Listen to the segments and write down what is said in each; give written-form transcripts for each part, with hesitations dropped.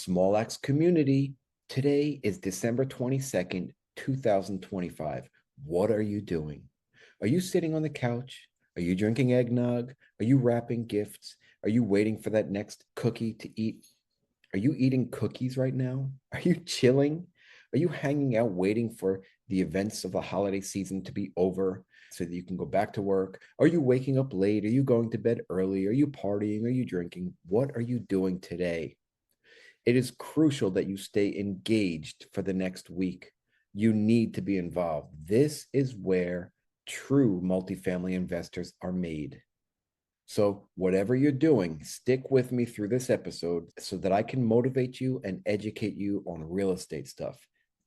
Small Axe community. Today is December 22nd, 2025. What are you doing? Are you sitting on the couch? Are you drinking eggnog? Are you wrapping gifts? Are you waiting for that next cookie to eat? Are you eating cookies right now? Are you chilling? Are you hanging out waiting for the events of the holiday season to be over so that you can go back to work? Are you waking up late? Are you going to bed early? Are you partying? Are you drinking? What are you doing today? It is crucial that you stay engaged for the next week. You need to be involved. This is where true multifamily investors are made. So, whatever you're doing, stick with me through this episode so that I can motivate you and educate you on real estate stuff.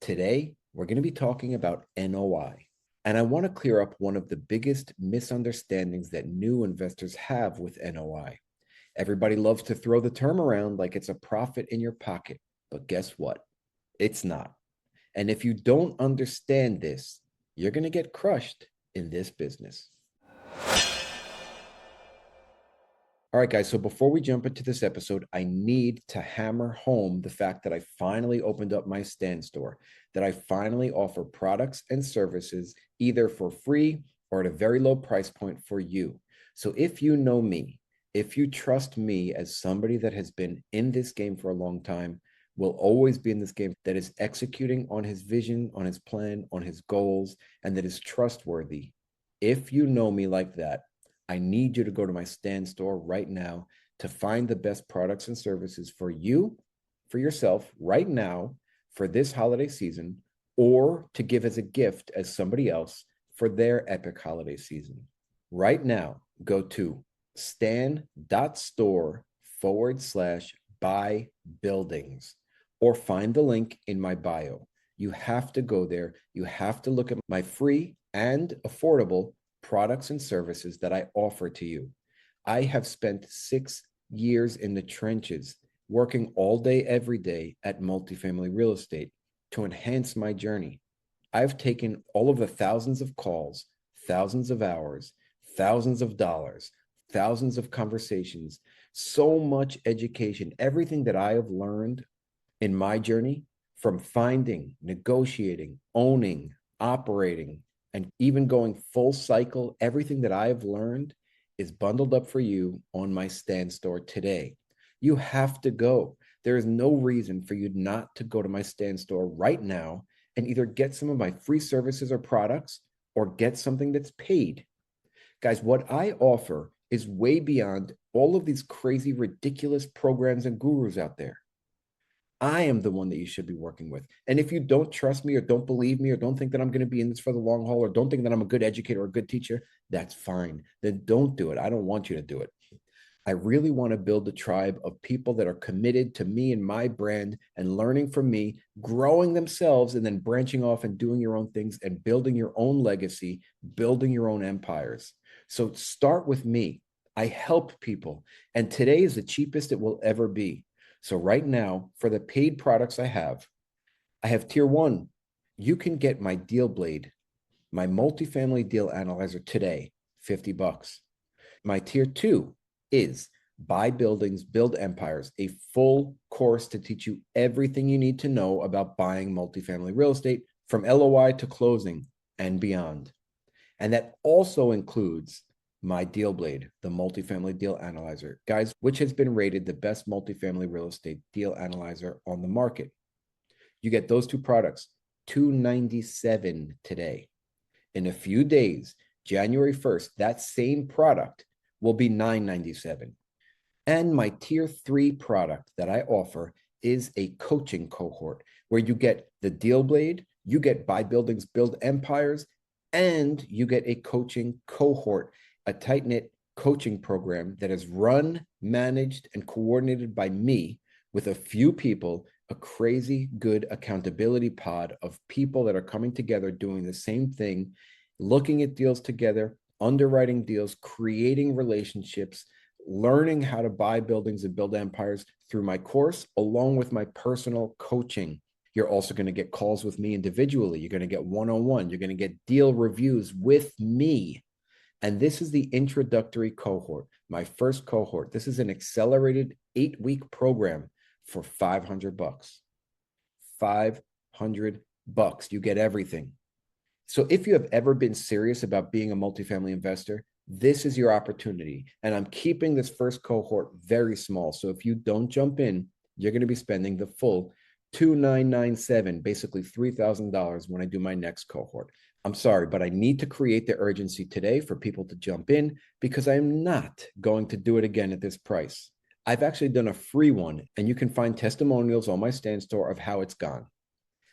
Today, we're going to be talking about NOI. And I want to clear up one of the biggest misunderstandings that new investors have with NOI. Everybody loves to throw the term around like it's a profit in your pocket. But guess what? It's not. And if you don't understand this, you're going to get crushed in this business. All right, guys. So before we jump into this episode, I need to hammer home the fact that I finally opened up my stand store, that I finally offer products and services either for free or at a very low price point for you. So if you know me, if you trust me as somebody that has been in this game for a long time, will always be in this game, that is executing on his vision, on his plan, on his goals, and that is trustworthy. If you know me like that, I need you to go to my stand store right now to find the best products and services for you, for yourself right now, for this holiday season, or to give as a gift as somebody else for their epic holiday season. Right now, go to stan.store/buy buildings or find the link in my bio. You have to go there. You have to look at my free and affordable products and services that I offer to you. I have spent 6 years in the trenches working all day, every day at multifamily real estate to enhance my journey. I've taken all of the thousands of calls, thousands of hours, thousands of dollars, thousands of conversations, so much education, everything that I have learned in my journey from finding, negotiating, owning, operating, and even going full cycle, everything that I have learned is bundled up for you on my stand store today. You have to go. There is no reason for you not to go to my stand store right now and either get some of my free services or products or get something that's paid. Guys, what I offer is way beyond all of these crazy, ridiculous programs and gurus out there. I am the one that you should be working with. And if you don't trust me or don't believe me or don't think that I'm going to be in this for the long haul or don't think that I'm a good educator or a good teacher, that's fine. Then don't do it. I don't want you to do it. I really want to build a tribe of people that are committed to me and my brand and learning from me, growing themselves, and then branching off and doing your own things and building your own legacy, building your own empires. So start with me. I help people. And today is the cheapest it will ever be. So right now, for the paid products I have tier one. You can get my deal blade, my multifamily deal analyzer today, $50. My tier two is buy buildings, build empires, a full course to teach you everything you need to know about buying multifamily real estate from LOI to closing and beyond. And that also includes my deal blade, the multifamily deal analyzer, guys, which has been rated the best multifamily real estate deal analyzer on the market. You get those two products, $297 today. In a few days, January 1st, that same product will be $997. And my tier three product that I offer is a coaching cohort where you get the deal blade, you get buy buildings, build empires, and you get a coaching cohort, a tight-knit coaching program that is run, managed, and coordinated by me with a few people, a crazy good accountability pod of people that are coming together doing the same thing, looking at deals together, underwriting deals, creating relationships, learning how to buy buildings and build empires through my course, along with my personal coaching. You're also going to get calls with me individually. You're going to get one-on-one. You're going to get deal reviews with me. And this is the introductory cohort, my first cohort. This is an accelerated 8-week program for 500 bucks. 500 bucks. You get everything. So if you have ever been serious about being a multifamily investor, this is your opportunity. And I'm keeping this first cohort very small. So if you don't jump in, you're going to be spending the full $2,997, basically $3,000 when I do my next cohort. I'm sorry, but I need to create the urgency today for people to jump in because I am not going to do it again at this price. I've actually done a free one, and you can find testimonials on my stand store of how it's gone.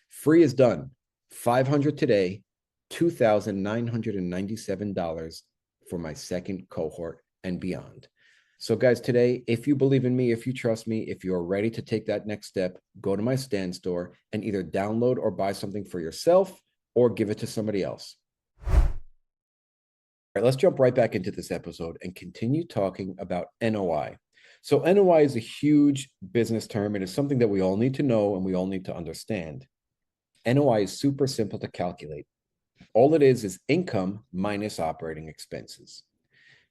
Free is done. 500 today, $2,997 for my second cohort and beyond. So guys, today, if you believe in me, if you trust me, if you're ready to take that next step, go to my stand store and either download or buy something for yourself or give it to somebody else. All right, let's jump right back into this episode and continue talking about NOI. So NOI is a huge business term. It is something that we all need to know and we all need to understand. NOI is super simple to calculate. All it is income minus operating expenses.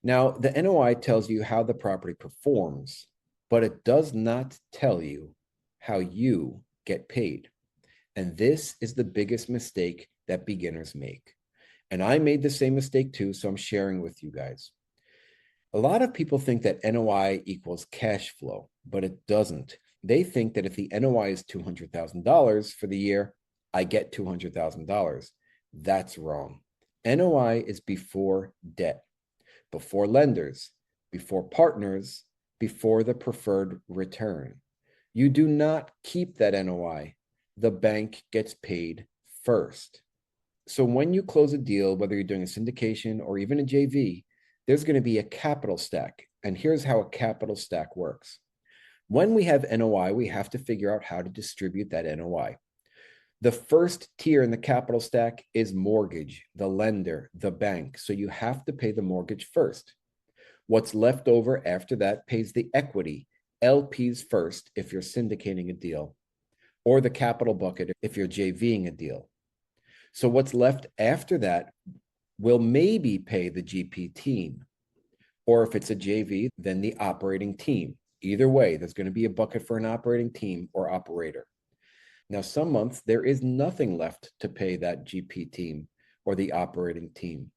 Now, the NOI tells you how the property performs, but it does not tell you how you get paid. And this is the biggest mistake that beginners make. And I made the same mistake too, so I'm sharing with you guys. A lot of people think that NOI equals cash flow, but it doesn't. They think that if the NOI is $200,000 for the year, I get $200,000. That's wrong. NOI is before debt, before lenders, before partners, before the preferred return. You do not keep that NOI. The bank gets paid first. So when you close a deal, whether you're doing a syndication or even a JV, there's going to be a capital stack. And here's how a capital stack works. When we have NOI, we have to figure out how to distribute that NOI. The first tier in the capital stack is mortgage, the lender, the bank. So you have to pay the mortgage first. What's left over after that pays the equity, LPs first if you're syndicating a deal, or the capital bucket if you're JVing a deal. So what's left after that will maybe pay the GP team, or if it's a JV, then the operating team. Either way, there's going to be a bucket for an operating team or operator. Now, some months there is nothing left to pay that GP team or the operating team.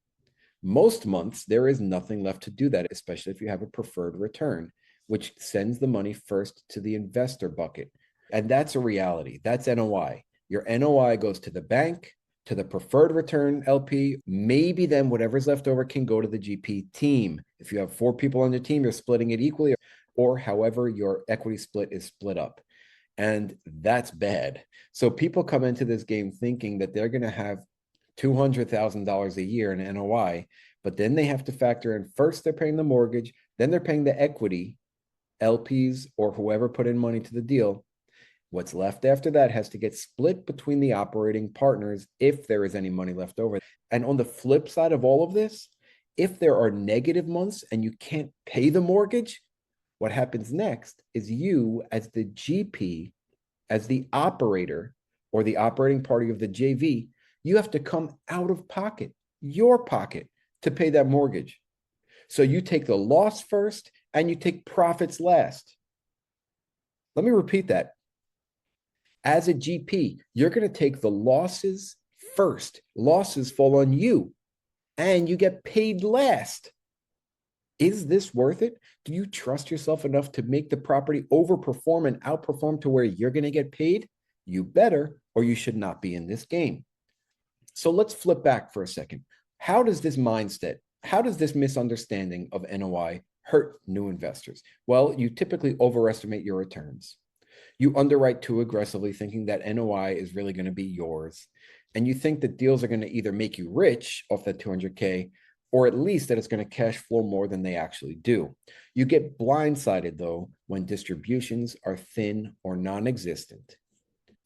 Most months there is nothing left to do that, especially if you have a preferred return, which sends the money first to the investor bucket. And that's a reality. That's NOI. Your NOI goes to the bank, to the preferred return LP. Maybe then whatever's left over can go to the GP team. If you have 4 people on your team, you're splitting it equally, or however your equity split is split up. And that's bad. So people come into this game thinking that they're going to have $200,000 a year in NOI, but then they have to factor in first they're paying the mortgage, then they're paying the equity, LPs or whoever put in money to the deal. What's left after that has to get split between the operating partners if there is any money left over. And on the flip side of all of this, if there are negative months and you can't pay the mortgage, what happens next is you, as the GP, as the operator or the operating party of the JV, you have to come out of pocket, your pocket, to pay that mortgage. So you take the loss first and you take profits last. Let me repeat that. As a GP, you're going to take the losses first. Losses fall on you, and you get paid last. Is this worth it? Do you trust yourself enough to make the property overperform and outperform to where you're going to get paid? You better, or you should not be in this game. So let's flip back for a second. How does this mindset, how does this misunderstanding of NOI hurt new investors? Well, you typically overestimate your returns. You underwrite too aggressively, thinking that NOI is really going to be yours. And you think that deals are going to either make you rich off that 200K, or at least that it's going to cash flow more than they actually do. You get blindsided, though, when distributions are thin or non-existent.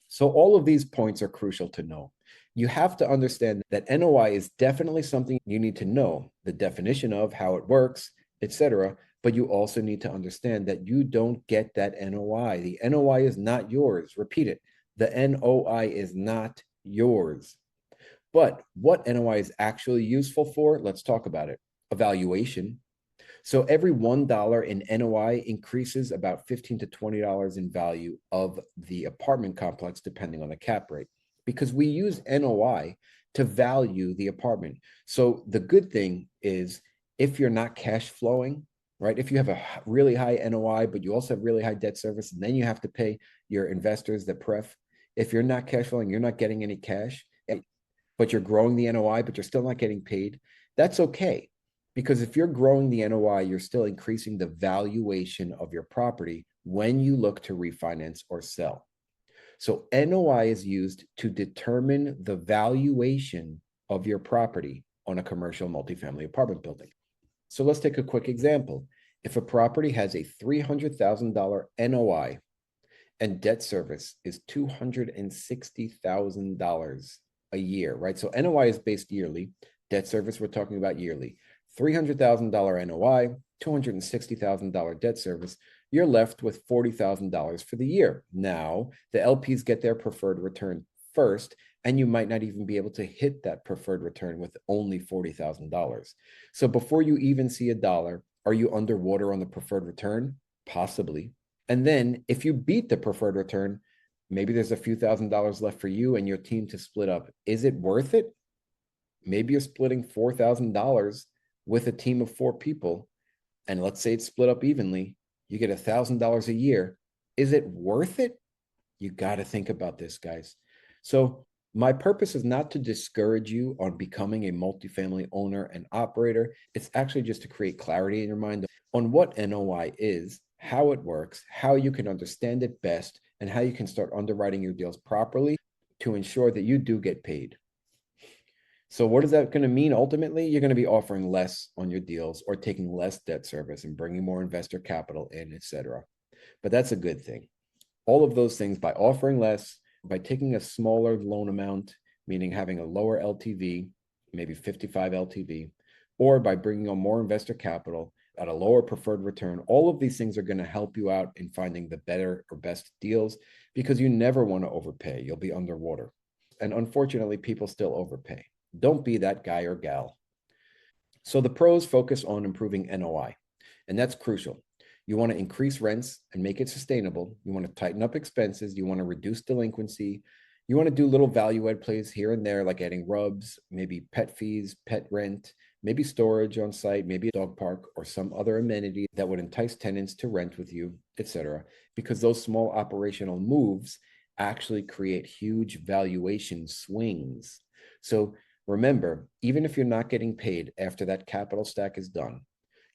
So all of these points are crucial to know. You have to understand that NOI is definitely something you need to know, the definition of how it works, etc. But you also need to understand that you don't get that NOI. The NOI is not yours. Repeat it. The NOI is not yours. But what NOI is actually useful for, let's talk about it. Evaluation. So every $1 in NOI increases about $15 to $20 in value of the apartment complex, depending on the cap rate, because we use NOI to value the apartment. So the good thing is if you're not cash flowing, right? If you have a really high NOI, but you also have really high debt service, and then you have to pay your investors the pref. If you're not cash flowing, you're not getting any cash, but you're growing the NOI, but you're still not getting paid. That's okay. Because if you're growing the NOI, you're still increasing the valuation of your property when you look to refinance or sell. So NOI is used to determine the valuation of your property on a commercial multifamily apartment building. So let's take a quick example. If a property has a $300,000 NOI and debt service is $260,000 a year, right? So NOI is based yearly. Debt service, we're talking about yearly. $300,000 NOI, $260,000 debt service, you're left with $40,000 for the year. Now, the LPs get their preferred return first, and you might not even be able to hit that preferred return with only $40,000. So before you even see a dollar, are you underwater on the preferred return? Possibly. And then if you beat the preferred return, maybe there's a few $1,000s left for you and your team to split up. Is it worth it? Maybe you're splitting $4,000 with a team of 4 people, and let's say it's split up evenly, you get $1,000 a year. Is it worth it? You got to think about this, guys. So my purpose is not to discourage you on becoming a multifamily owner and operator. It's actually just to create clarity in your mind on what NOI is, how it works, how you can understand it best, and how you can start underwriting your deals properly to ensure that you do get paid. So what is that going to mean? Ultimately, you're going to be offering less on your deals or taking less debt service and bringing more investor capital in, etc. But that's a good thing. All of those things, by offering less, by taking a smaller loan amount, meaning having a lower LTV, maybe 55 LTV, or by bringing on more investor capital at a lower preferred return, all of these things are going to help you out in finding the better or best deals, because you never want to overpay. You'll be underwater. And unfortunately, people still overpay. Don't be that guy or gal. So the pros focus on improving NOI, and that's crucial. You want to increase rents and make it sustainable. You want to tighten up expenses. You want to reduce delinquency. You want to do little value add plays here and there, like adding rubs, maybe pet fees, pet rent, maybe storage on site, maybe a dog park or some other amenity that would entice tenants to rent with you, etc. Because those small operational moves actually create huge valuation swings. So remember, even if you're not getting paid after that capital stack is done,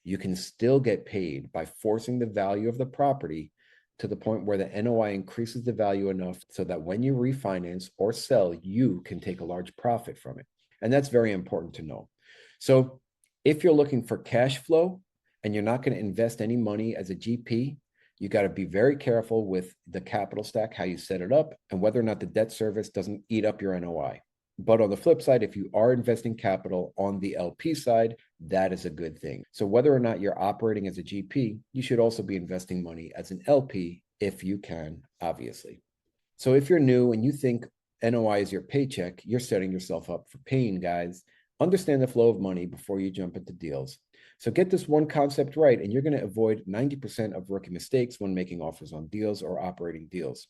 you can still get paid by forcing the value of the property to the point where the NOI increases the value enough so that when you refinance or sell, you can take a large profit from it. And that's very important to know. So if you're looking for cash flow and you're not going to invest any money as a GP, you got to be very careful with the capital stack, how you set it up, and whether or not the debt service doesn't eat up your NOI. But on the flip side, if you are investing capital on the LP side, that is a good thing. So whether or not you're operating as a GP, you should also be investing money as an LP if you can, obviously. So if you're new and you think NOI is your paycheck, you're setting yourself up for pain, guys. Understand the flow of money before you jump into deals. So get this one concept right, and you're going to avoid 90% of rookie mistakes when making offers on deals or operating deals.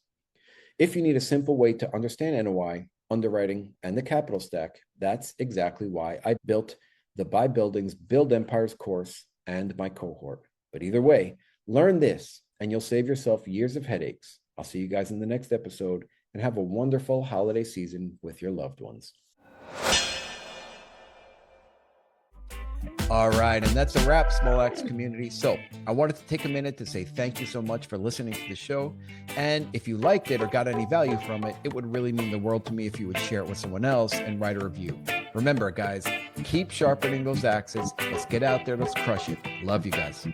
If you need a simple way to understand NOI, underwriting, and the capital stack, that's exactly why I built the Buy Buildings, Build Empires course and my cohort. But either way, learn this and you'll save yourself years of headaches. I'll see you guys in the next episode, and have a wonderful holiday season with your loved ones. All right, and that's a wrap, Small Axe community. So I wanted to take a minute to say thank you so much for listening to the show. And if you liked it or got any value from it, it would really mean the world to me if you would share it with someone else and write a review. Remember, guys, keep sharpening those axes. Let's get out there. Let's crush it. Love you guys.